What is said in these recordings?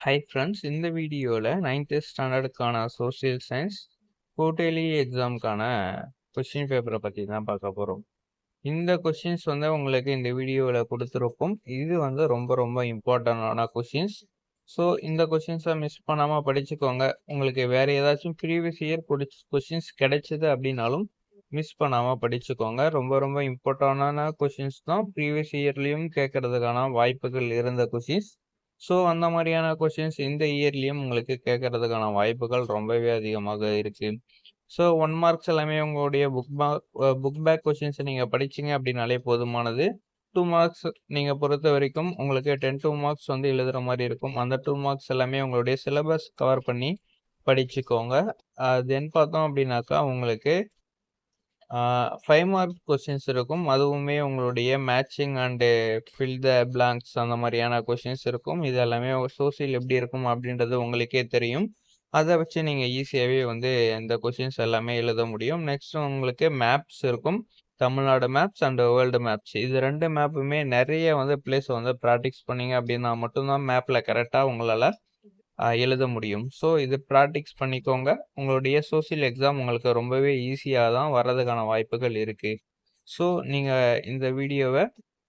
Hi friends, இந்த வீடியோவில் 9th ஸ்டாண்டர்டுக்கான சோஷியல் சயின்ஸ் குவார்ட்டர்லி எக்ஸாமுக்கான கொஸ்டின் பேப்பரை பற்றி தான் பார்க்க போகிறோம். இந்த கொஸ்டின்ஸ் வந்து உங்களுக்கு இந்த வீடியோவில் கொடுத்துருக்கும். இது வந்து ரொம்ப ரொம்ப இம்பார்ட்டண்டான கொஸ்டின்ஸ். ஸோ இந்த கொஸ்டின்ஸை மிஸ் பண்ணாமல் படிச்சுக்கோங்க. உங்களுக்கு வேறு ஏதாச்சும் ப்ரீவியஸ் இயர் கொஸ்டின்ஸ் கிடைச்சிது அப்படின்னாலும் மிஸ் பண்ணாமல் படிச்சுக்கோங்க. ரொம்ப ரொம்ப இம்பார்ட்டண்டான கொஸ்டின்ஸ் தான். ப்ரீவியஸ் இயர்லேயும் கேட்கறதுக்கான வாய்ப்புகள் இருந்த கொஸ்டின்ஸ். ஸோ அந்த மாதிரியான கொஸ்டின்ஸ் இந்த இயர்லேயும் உங்களுக்கு கேட்கறதுக்கான வாய்ப்புகள் ரொம்பவே அதிகமாக இருக்கு. ஸோ 1 மார்க்ஸ் எல்லாமே உங்களுடைய புக் பேக் கொஸ்டின்ஸை நீங்கள் படிச்சிங்க அப்படின்னாலே போதுமானது. 2 மார்க்ஸ் நீங்கள் பொறுத்த வரைக்கும் உங்களுக்கு 2 மார்க்ஸ் வந்து எழுதுகிற மாதிரி இருக்கும். அந்த 2 மார்க்ஸ் எல்லாமே உங்களுடைய சிலபஸ் கவர் பண்ணி படிச்சுக்கோங்க. தென் பார்த்தோம் அப்படின்னாக்கா உங்களுக்கு 5 மார்க் கொஸ்டின்ஸ் இருக்கும். அதுவுமே உங்களுடைய matching and fill the blanks அந்த மாதிரியான கொஸ்டின்ஸ் இருக்கும். இது எல்லாமே சோசியல் எப்படி இருக்கும் அப்படின்றது உங்களுக்கே தெரியும். அதை வச்சு நீங்கள் ஈஸியாகவே வந்து இந்த கொஸ்டின்ஸ் எல்லாமே எழுத முடியும். நெக்ஸ்ட் உங்களுக்கு மேப்ஸ் இருக்கும். Tamil Nadu maps and world maps, இது 2 மேப்புமே நிறைய வந்து பிளேஸ் வந்து ப்ராக்டிஸ் பண்ணீங்க அப்படின்னா மட்டும்தான் மேப்பில் கரெக்டாக உங்களால் எழுத முடியும். ஸோ இது ப்ராக்டிஸ் பண்ணிக்கோங்க. உங்களுடைய சோஷியல் எக்ஸாம் உங்களுக்கு ரொம்பவே ஈஸியாக தான் வர்றதுக்கான வாய்ப்புகள் இருக்குது. ஸோ நீங்கள் இந்த வீடியோவை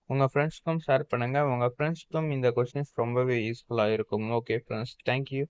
உங்கள் ஃப்ரெண்ட்ஸ்க்கும் ஷேர் பண்ணுங்கள். உங்கள் ஃப்ரெண்ட்ஸ்க்கும் இந்த கொஸ்டின்ஸ் ரொம்பவே யூஸ்ஃபுல்லாக இருக்கும். Okay friends, thank you.